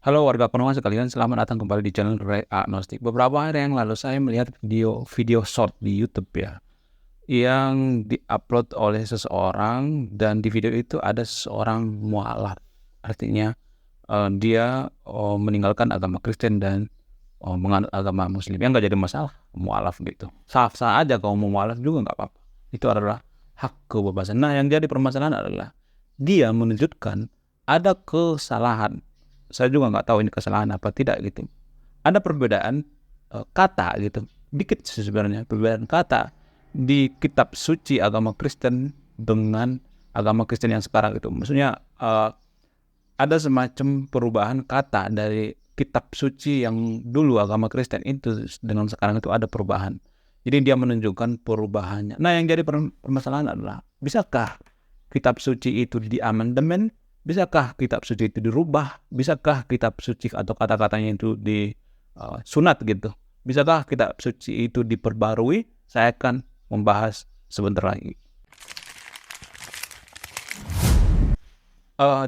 Halo warga Konoha sekalian, selamat datang kembali di channel Ray Agnostik. Beberapa hari yang lalu saya melihat video short di YouTube ya, yang diupload oleh seseorang dan di video itu ada seseorang mualaf. Artinya dia meninggalkan agama Kristen dan menganut agama Muslim. Yang nggak jadi masalah, mualaf gitu. Sah-sah aja kalau mau mualaf juga nggak apa-apa. Itu adalah hak kebebasan. Nah, yang jadi permasalahan adalah dia menunjukkan ada kesalahan. Saya juga nggak tahu ini kesalahan apa tidak gitu. Ada perbedaan kata gitu, dikit sebenarnya perbedaan kata di kitab suci agama Kristen dengan agama Kristen yang sekarang itu. Maksudnya ada semacam perubahan kata dari kitab suci yang dulu agama Kristen itu dengan sekarang itu ada perubahan. Jadi dia menunjukkan perubahannya. Nah, yang jadi permasalahan adalah bisakah kitab suci itu diamandemen? Bisakah kitab suci itu dirubah? Bisakah kitab suci atau kata-katanya itu disunat gitu? Bisakah kitab suci itu diperbarui? Saya akan membahas sebentar lagi.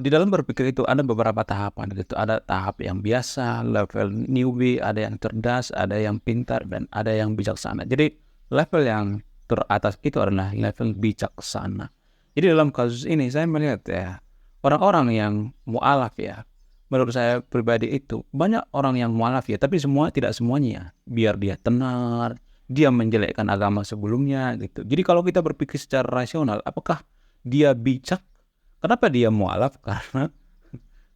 Di dalam berpikir itu ada beberapa tahapan gitu. Ada tahap yang biasa, level newbie, ada yang cerdas, ada yang pintar, dan ada yang bijaksana. Jadi level yang teratas itu adalah level bijaksana. Jadi dalam kasus ini saya melihat ya, orang-orang yang mualaf ya, menurut saya pribadi itu banyak orang yang mualaf ya, tapi tidak semuanya. Biar dia tenar, dia menjelekkan agama sebelumnya gitu. Jadi kalau kita berpikir secara rasional, apakah dia bijak? Kenapa dia mualaf? Karena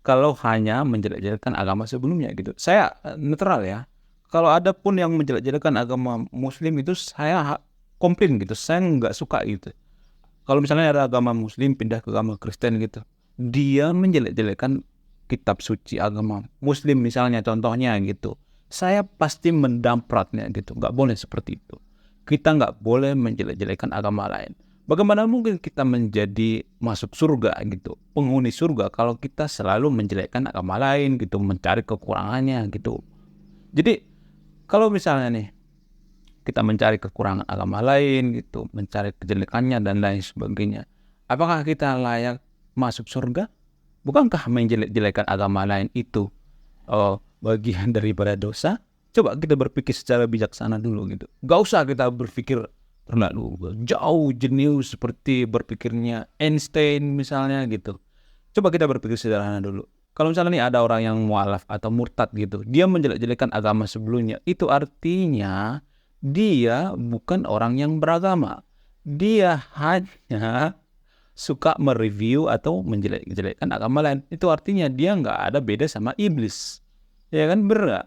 kalau hanya menjelek-jelekan agama sebelumnya gitu. Saya netral ya. Kalau ada pun yang menjelek-jelekan agama Muslim itu saya komplain gitu. Saya nggak suka gitu. Kalau misalnya ada agama Muslim pindah ke agama Kristen gitu, dia menjelek-jelekan kitab suci agama Muslim misalnya contohnya gitu, saya pasti mendampratnya gitu. Nggak boleh seperti itu. Kita nggak boleh menjelek-jelekan agama lain. Bagaimana mungkin kita menjadi masuk surga gitu, penghuni surga kalau kita selalu menjelekkan agama lain gitu, mencari kekurangannya gitu. Jadi kalau misalnya nih kita mencari kekurangan agama lain gitu, mencari kejelekannya dan lain sebagainya, apakah kita layak masuk surga? Bukankah menjelek-jelekan agama lain itu bagian daripada dosa? Coba kita berpikir secara bijaksana dulu gitu. Gak usah kita berpikir terlalu jauh jenius seperti berpikirnya Einstein misalnya gitu. Coba kita berpikir sederhana dulu. Kalau misalnya nih ada orang yang mualaf atau murtad gitu, dia menjelek-jelekan agama sebelumnya, itu artinya dia bukan orang yang beragama. Dia hanya suka mereview atau menjelek-jelekkan agama lain. Itu artinya dia nggak ada beda sama iblis. Ya kan, bener.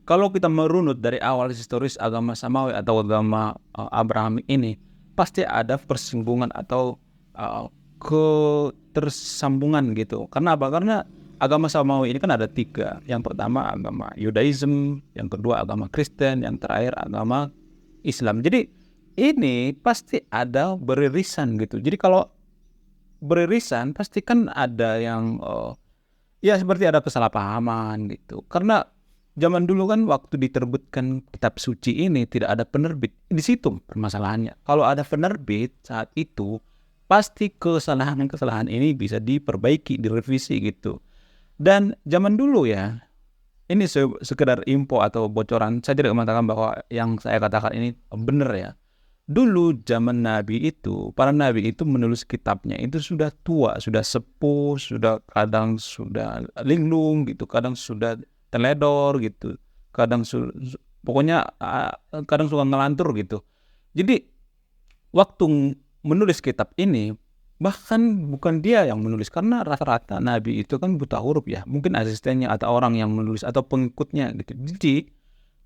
Kalau kita merunut dari awal historis agama Samawi atau agama Abraham ini, pasti ada persinggungan atau ketersambungan gitu. Karena apa? Karena agama Samawi ini kan ada 3. Yang pertama agama Yudaism, yang kedua agama Kristen, yang terakhir agama Islam. Jadi ini pasti ada beririsan gitu. Jadi kalau beririsan pasti kan ada yang ya seperti ada kesalahpahaman gitu. Karena zaman dulu kan waktu diterbitkan kitab suci ini tidak ada penerbit. Di situ permasalahannya. Kalau ada penerbit saat itu, pasti kesalahan-kesalahan ini bisa diperbaiki, direvisi gitu. Dan zaman dulu ya, ini sekedar info atau bocoran, saya tidak mengatakan bahwa yang saya katakan ini benar ya. Dulu zaman Nabi itu, para Nabi itu menulis kitabnya itu sudah tua, sudah sepuh, kadang sudah linglung gitu, kadang sudah teledor gitu, pokoknya kadang suka ngelantur gitu. Jadi waktu menulis kitab ini, bahkan bukan dia yang menulis, karena rata-rata Nabi itu kan buta huruf ya, mungkin asistennya atau orang yang menulis atau pengikutnya gitu. Jadi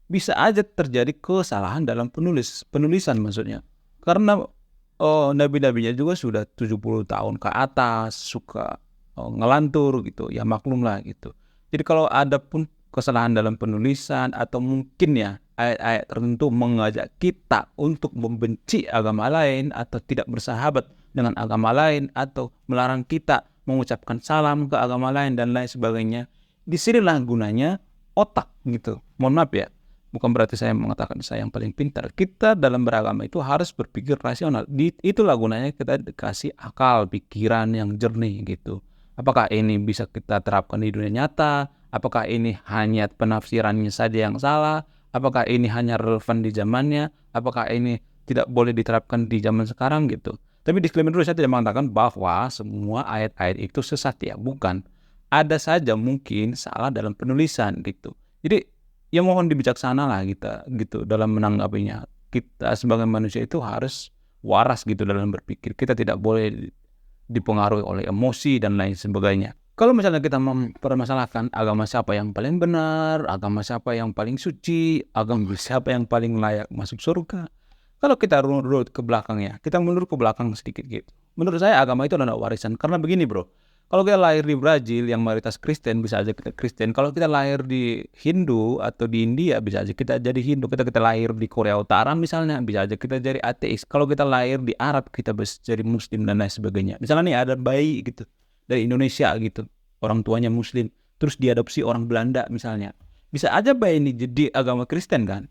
bisa aja terjadi kesalahan dalam penulisan maksudnya. Karena nabi-nabinya juga sudah 70 tahun ke atas, suka ngelantur gitu, ya maklum lah gitu. Jadi kalau ada pun kesalahan dalam penulisan atau mungkin ya ayat-ayat tertentu mengajak kita untuk membenci agama lain atau tidak bersahabat dengan agama lain atau melarang kita mengucapkan salam ke agama lain dan lain sebagainya, disinilah gunanya otak gitu. Mohon maaf ya, bukan berarti saya mengatakan saya yang paling pintar. Kita dalam beragama itu harus berpikir rasional. Itulah gunanya kita dikasih akal, pikiran yang jernih gitu. Apakah ini bisa kita terapkan di dunia nyata Apakah ini hanya penafsirannya saja yang salah? Apakah ini hanya relevan di zamannya? Apakah ini tidak boleh diterapkan di zaman sekarang gitu? Tapi disclaimer dulu, saya tidak mengatakan bahwa semua ayat-ayat itu sesat ya, bukan. Ada saja mungkin salah dalam penulisan gitu. Jadi ya mohon dibijaksana lah kita gitu dalam menanggapinya. Kita sebagai manusia itu harus waras gitu dalam berpikir. Kita tidak boleh dipengaruhi oleh emosi dan lain sebagainya. Kalau misalnya kita mempermasalahkan agama siapa yang paling benar, agama siapa yang paling suci, agama siapa yang paling layak masuk surga, kalau kita runut ke belakangnya, kita mundur ke belakang sedikit gitu. Menurut saya agama itu adalah warisan. Karena begini bro, kalau kita lahir di Brazil yang mayoritas Kristen, bisa aja kita Kristen. Kalau kita lahir di Hindu atau di India, bisa aja kita jadi Hindu. Kita lahir di Korea Utara misalnya, bisa aja kita jadi ateis. Kalau kita lahir di Arab, kita bisa jadi Muslim dan lain sebagainya. Misalnya nih ada bayi gitu dari Indonesia gitu, orang tuanya Muslim, terus diadopsi orang Belanda misalnya. Bisa aja bayi ini jadi agama Kristen kan?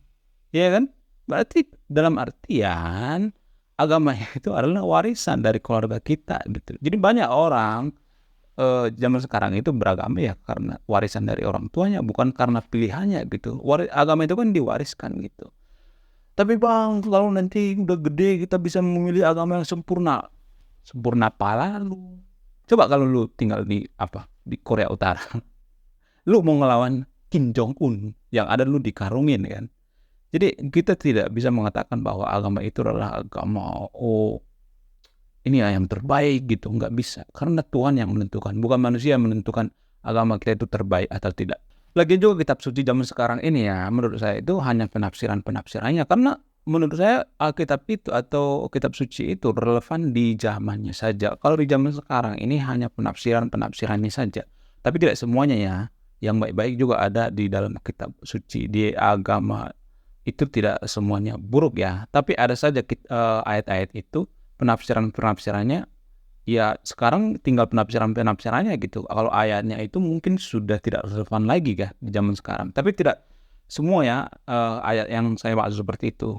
Iya kan? Berarti dalam artian agama itu adalah warisan dari keluarga kita gitu. Jadi banyak orang zaman sekarang itu beragama ya karena warisan dari orang tuanya, bukan karena pilihannya gitu. Agama itu kan diwariskan gitu. Tapi bang, kalau nanti udah gede kita bisa memilih agama yang sempurna. Sempurna apa lalu? Coba kalau lu tinggal di Korea Utara, lu mau ngelawan Kim Jong Un, yang ada lu dikarungin kan. Jadi kita tidak bisa mengatakan bahwa agama itu adalah agama ini ya yang terbaik gitu, nggak bisa, karena Tuhan yang menentukan, bukan manusia yang menentukan agama kita itu terbaik atau tidak. Lagian juga kitab suci zaman sekarang ini ya, menurut saya itu hanya penafsirannya, karena menurut saya Alkitab itu atau kitab suci itu relevan di zamannya saja. Kalau di zaman sekarang ini hanya penafsirannya saja, tapi tidak semuanya ya. Yang baik-baik juga ada di dalam kitab suci. Di agama itu tidak semuanya buruk ya, tapi ada saja ayat-ayat itu penafsirannya ya sekarang tinggal penafsirannya gitu. Kalau ayatnya itu mungkin sudah tidak relevan lagi kan di zaman sekarang. Tapi tidak semua ya ayat yang saya maksud seperti itu.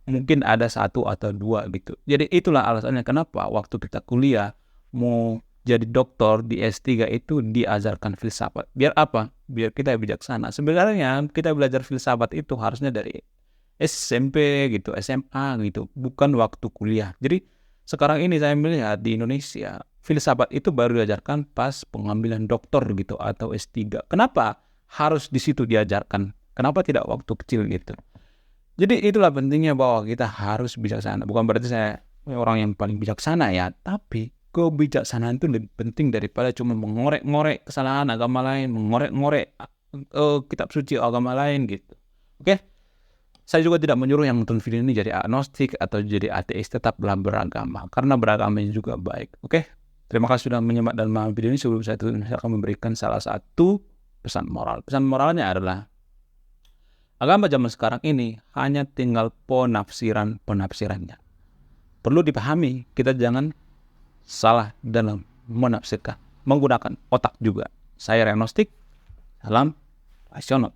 Mungkin ada satu atau dua gitu. Jadi itulah alasannya kenapa waktu kita kuliah mau jadi doktor di S3 itu diajarkan filsafat. Biar apa? Biar kita bijaksana. Sebenarnya kita belajar filsafat itu harusnya dari SMP gitu, SMA gitu, bukan waktu kuliah. Jadi sekarang ini saya melihat di Indonesia filsafat itu baru diajarkan pas pengambilan doktor gitu atau S3. Kenapa harus di situ diajarkan? Kenapa tidak waktu kecil gitu? Jadi itulah pentingnya bahwa kita harus bijaksana. Bukan berarti saya orang yang paling bijaksana ya, tapi kebijaksanaan itu lebih penting daripada cuma mengorek-ngorek kesalahan agama lain, mengorek-ngorek kitab suci agama lain gitu. Oke? Saya juga tidak menyuruh yang nonton video ini jadi agnostik atau jadi ateis, tetaplah beragama. Karena beragama juga baik. Oke? Terima kasih sudah menyimak dan memahami video ini. Sebelum saya tutup, saya akan memberikan salah satu pesan moral. Pesan moralnya adalah, agama zaman sekarang ini hanya tinggal penafsirannya. Perlu dipahami, kita jangan salah dalam menafsirkan. Menggunakan otak juga. Saya agnostik, salam rasional.